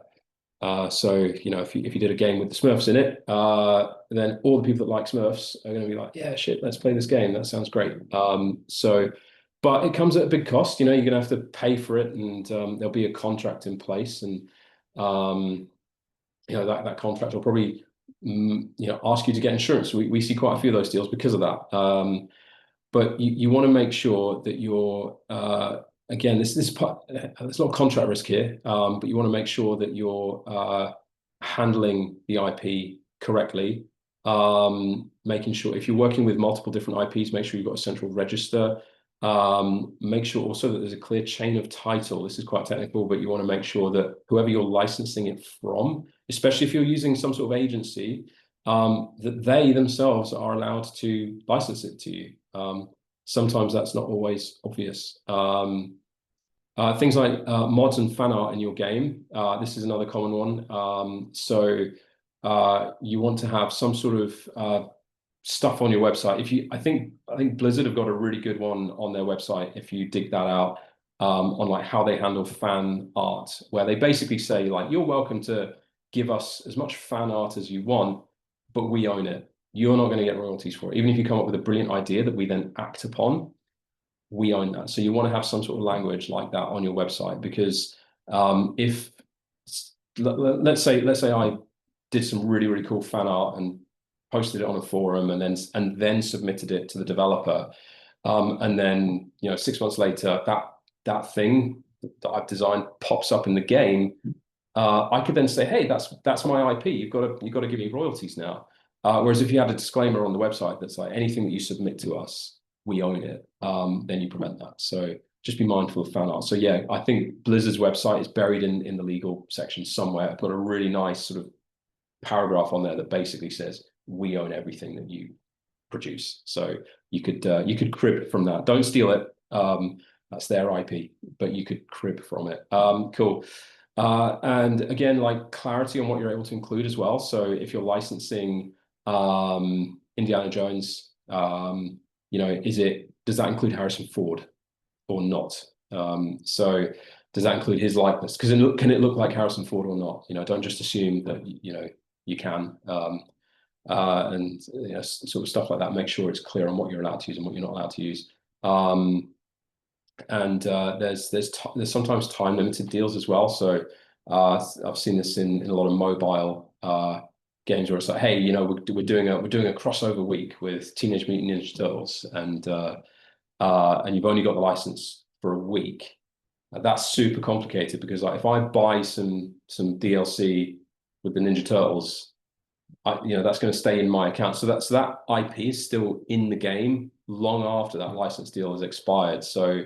if you did a game with the Smurfs in it, then all the people that like Smurfs are going to be like, yeah, shit, let's play this game. That sounds great. But it comes at a big cost. You're going to have to pay for it, and there'll be a contract in place, and that contract will probably ask you to get insurance. We see quite a few of those deals because of that. But you want to make sure that you're again, there's a lot of contract risk here, but you want to make sure that you're handling the IP correctly. Making sure if you're working with multiple different IPs, make sure you've got a central register. Make sure also that there's a clear chain of title. This is quite technical, but you want to make sure that whoever you're licensing it from, especially if you're using some sort of agency, that they themselves are allowed to license it to you. Sometimes that's not always obvious. Things like mods and fan art in your game. This is another common one. You want to have some sort of stuff on your website. I think Blizzard have got a really good one on their website. If you dig that out, on like how they handle fan art, where they basically say like, you're welcome to give us as much fan art as you want, but we own it. You're not going to get royalties for it. Even if you come up with a brilliant idea that we then act upon, we own that. So you want to have some sort of language like that on your website, because if let's say I did some really cool fan art and posted it on a forum and then submitted it to the developer, and then 6 months later that thing that I've designed pops up in the game, I could then say, hey, that's my IP. You've got to give me royalties now. Whereas if you had a disclaimer on the website that's like, anything that you submit to us, we own it, then you prevent that. So just be mindful of fan art. So yeah, I think Blizzard's website is buried in the legal section somewhere. I've got a really nice sort of paragraph on there that basically says we own everything that you produce. So you could crib from that. Don't steal it. That's their IP, but you could crib from it. Cool. And again, like clarity on what you're able to include as well. So if you're licensing Indiana Jones, does that include Harrison Ford or not? So does that include his likeness? Because can it look like Harrison Ford or not? Don't just assume that you can. And sort of stuff like that. Make sure it's clear on what you're allowed to use and what you're not allowed to use. There's sometimes time limited deals as well. So I've seen this in a lot of mobile games where it's like, hey, we're doing a crossover week with Teenage Mutant Ninja Turtles, and you've only got the license for a week. That's super complicated because like if I buy some DLC with the Ninja Turtles, that's going to stay in my account. So that IP is still in the game long after that license deal has expired. So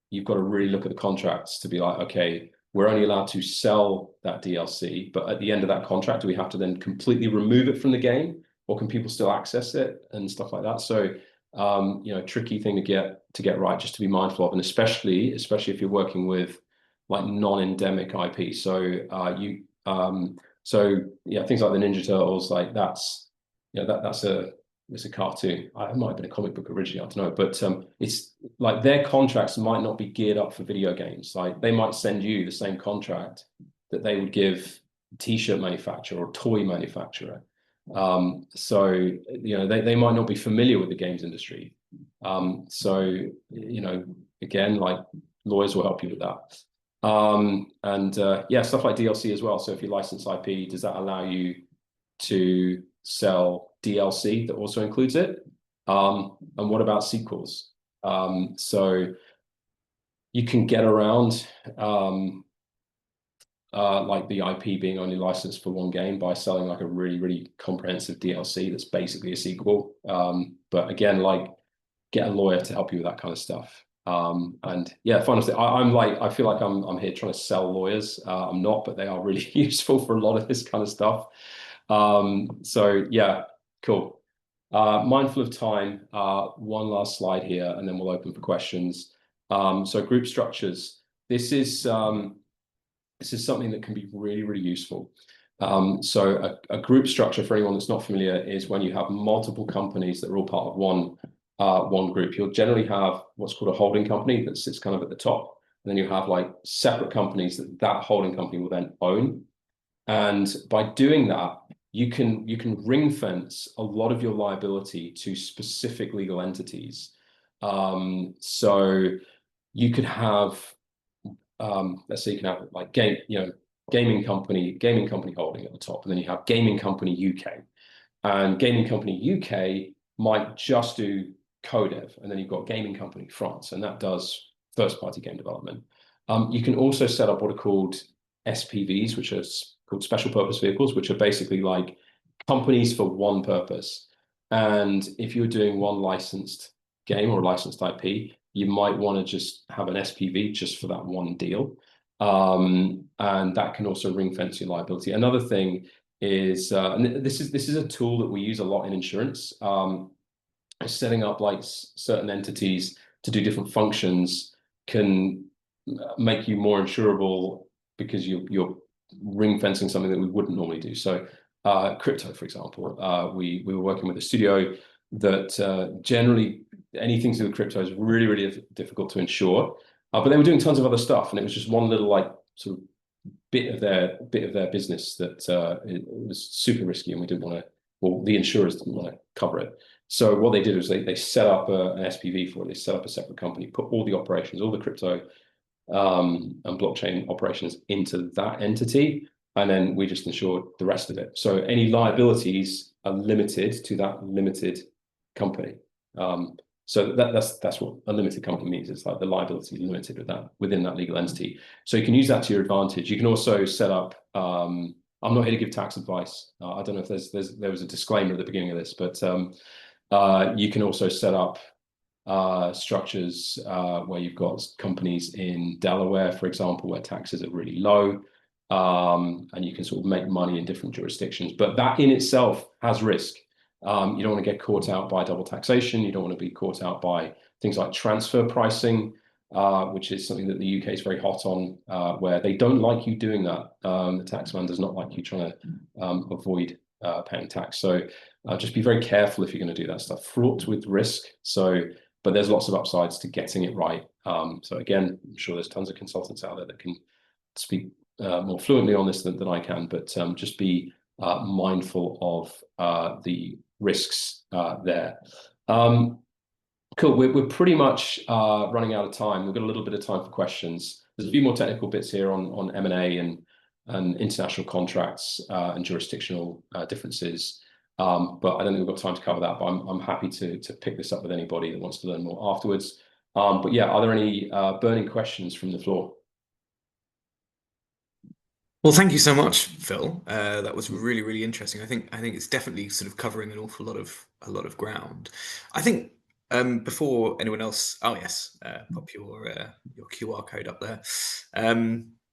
you've got to really look at the contracts to be like, okay, we're only allowed to sell that DLC, but at the end of that contract, do we have to then completely remove it from the game, or can people still access it and stuff like that? So, tricky thing to get right, just to be mindful of, and especially if you're working with like non-endemic IP. So, things like the Ninja Turtles, like that's it's a cartoon. It might have been a comic book originally, I don't know. But it's like their contracts might not be geared up for video games. Like they might send you the same contract that they would give a t-shirt manufacturer or toy manufacturer. They might not be familiar with the games industry. Again, like lawyers will help you with that. Stuff like DLC as well. So if you license IP, does that allow you to sell DLC that also includes it? And what about sequels? So you can get around like the IP being only licensed for one game by selling like a really comprehensive DLC that's basically a sequel. But again, like get a lawyer to help you with that kind of stuff. Honestly, I feel like I'm here trying to sell lawyers. I'm not, but they are really useful for a lot of this kind of stuff. Cool. Mindful of time, one last slide here, and then we'll open for questions. So group structures. This is something that can be really useful. So a group structure, for anyone that's not familiar, is when you have multiple companies that are all part of one group. You'll generally have what's called a holding company that sits kind of at the top, and then you have like separate companies that holding company will then own. And by doing that, you can ring fence a lot of your liability to specific legal entities. So you could have, let's say you can have like gaming company holding at the top, and then you have gaming company UK, and gaming company UK might just do codev, and then you've got gaming company France, and that does first party game development. You can also set up what are called SPVs, which are called special purpose vehicles, which are basically like companies for one purpose. And if you're doing one licensed game or licensed IP, you might want to just have an SPV just for that one deal. And that can also ring fence your liability. Another thing is, and this is a tool that we use a lot in insurance, setting up like certain entities to do different functions can make you more insurable because you're ring fencing something that we wouldn't normally do. So crypto, for example, we were working with a studio that generally anything to do with crypto is really, really difficult to insure. But they were doing tons of other stuff, and it was just one little like sort of bit of their business that it was super risky, and we didn't want to. Well, the insurers didn't want to cover it. So what they did was they set up an SPV for it. They set up a separate company, put all the operations, all the crypto and blockchain operations into that entity, and then we just insured the rest of it. So any liabilities are limited to that limited company. So that's what a limited company means. It's like the liability is limited with that within that legal entity. So you can use that to your advantage. You can also set up. I'm not here to give tax advice. I don't know if there was a disclaimer at the beginning of this, but you can also set up structures where you've got companies in Delaware, for example, where taxes are really low, and you can sort of make money in different jurisdictions. But that in itself has risk. You don't want to get caught out by double taxation. You don't want to be caught out by things like transfer pricing, which is something that the UK is very hot on, where they don't like you doing that. The taxman does not like you trying to avoid paying tax. So just be very careful if you're going to do that stuff. Fraught with risk. So, but there's lots of upsides to getting it right. So again, I'm sure there's tons of consultants out there that can speak more fluently on this than I can, but just be mindful of the risks there. Cool. We're pretty much running out of time. We've got a little bit of time for questions. There's a few more technical bits here on M&A and international contracts and jurisdictional differences. But I don't think we've got time to cover that. But I'm happy to pick this up with anybody that wants to learn more afterwards. But yeah, are there any burning questions from the floor? Well, thank you so much, Phil. That was really, really interesting. I think it's definitely sort of covering an awful lot of ground. I think before anyone else, oh yes, pop your QR code up there.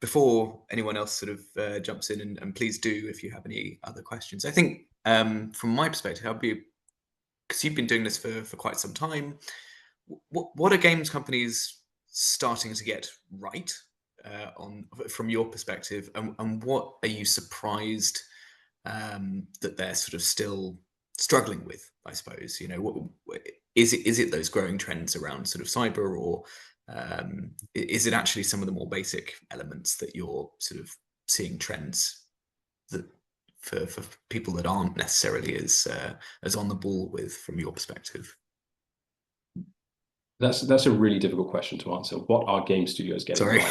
Before anyone else sort of jumps in, and please do if you have any other questions. I think from my perspective, I'd be because you've been doing this for quite some time. What are games companies starting to get right on from your perspective, and what are you surprised that they're sort of still struggling with? I suppose what is it? Is it those growing trends around sort of cyber, or is it actually some of the more basic elements that you're sort of seeing trends that for people that aren't necessarily as on the ball with from your perspective? That's a really difficult question to answer. What are game studios getting Sorry.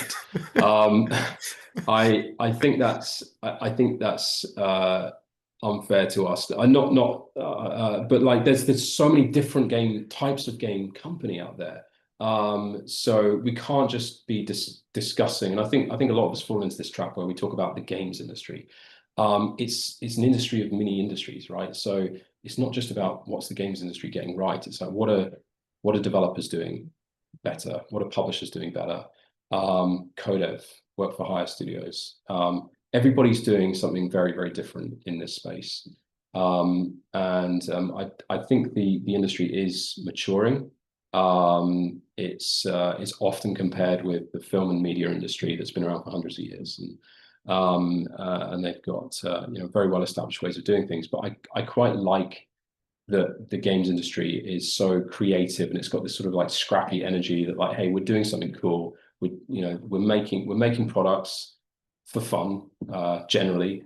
right? I think that's unfair to us. I'm not but like there's so many different types of game company out there. So we can't just be discussing. And I think a lot of us fall into this trap where we talk about the games industry. It's an industry of mini industries, right? So it's not just about what's the games industry getting right. It's like what are developers doing better? What are publishers doing better? Codev, work for hire studios. Everybody's doing something very, very different in this space. I think the industry is maturing. It's often compared with the film and media industry that's been around for hundreds of years. And and they've got very well established ways of doing things. But I quite like that the games industry is so creative, and it's got this sort of like scrappy energy that, like, hey, we're doing something cool. We're making products for fun, generally.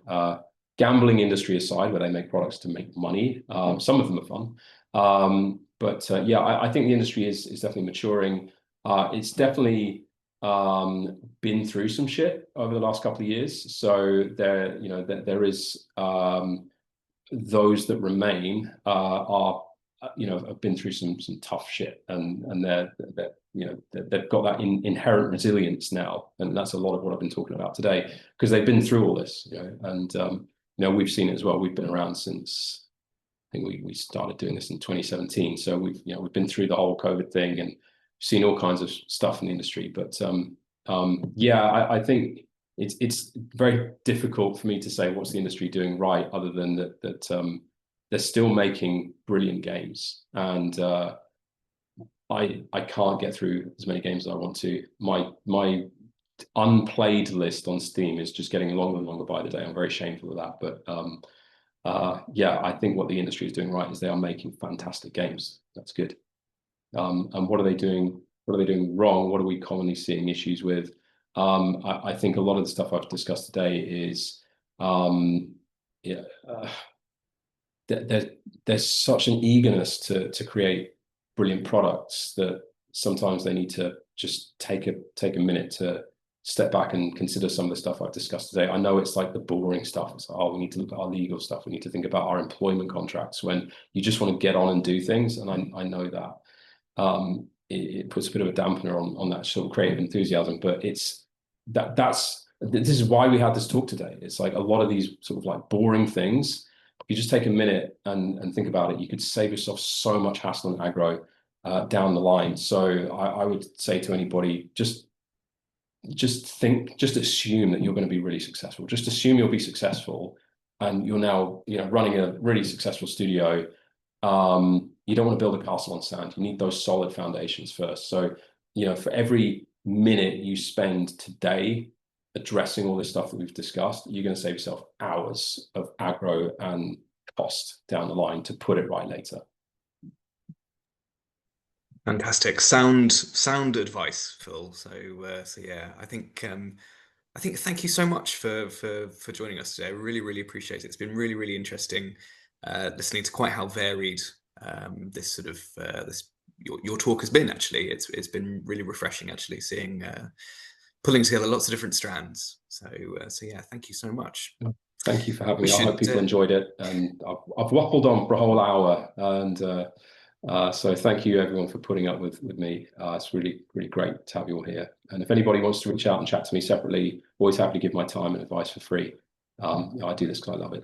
Gambling industry aside, where they make products to make money. Some of them are fun. But I think the industry is definitely maturing. It's definitely been through some shit over the last couple of years. So there is those that remain are have been through some tough shit, and they've got that inherent resilience now, and that's a lot of what I've been talking about today, because they've been through all this, and we've seen it as well. We've been around since, I think we started doing this in 2017, so we've been through the whole COVID thing and seen all kinds of stuff in the industry. But I think it's very difficult for me to say what's the industry doing right, other than that they're still making brilliant games, and I can't get through as many games as I want to. My unplayed list on Steam is just getting longer and longer by the day. I'm very shameful of that, but I think what the industry is doing right is they are making fantastic games. That's good. And what are they doing? What are they doing wrong? What are we commonly seeing issues with? I think a lot of the stuff I've discussed today is there's such an eagerness to create brilliant products that sometimes they need to just take a minute to step back and consider some of the stuff I've discussed today. I know it's like the boring stuff. It's like, oh, we need to look at our legal stuff. We need to think about our employment contracts, when you just want to get on and do things. And I know that it puts a bit of a dampener on that sort of creative enthusiasm. But this is why we had this talk today. It's like a lot of these sort of like boring things, if you just take a minute and think about it, you could save yourself so much hassle and aggro down the line. So I would say to anybody, just assume that you're going to be really successful. Just assume you'll be successful, and you're now running a really successful studio. You don't want to build a castle on sand. You need those solid foundations first. So for every minute you spend today addressing all this stuff that we've discussed, you're going to save yourself hours of aggro and cost down the line to put it right later. Fantastic, sound advice, Phil. So yeah, I think thank you so much for joining us today. I really appreciate it. It's been really interesting listening to quite how varied this sort of your talk has been. Actually, it's been really refreshing, actually, seeing pulling together lots of different strands. So yeah, thank you so much. Thank you for having me. I hope people enjoyed it, and I've waffled on for a whole hour, and so thank you everyone for putting up with me. It's really great to have you all here. And if anybody wants to reach out and chat to me separately, always happy to give my time and advice for free. I do this because I love it.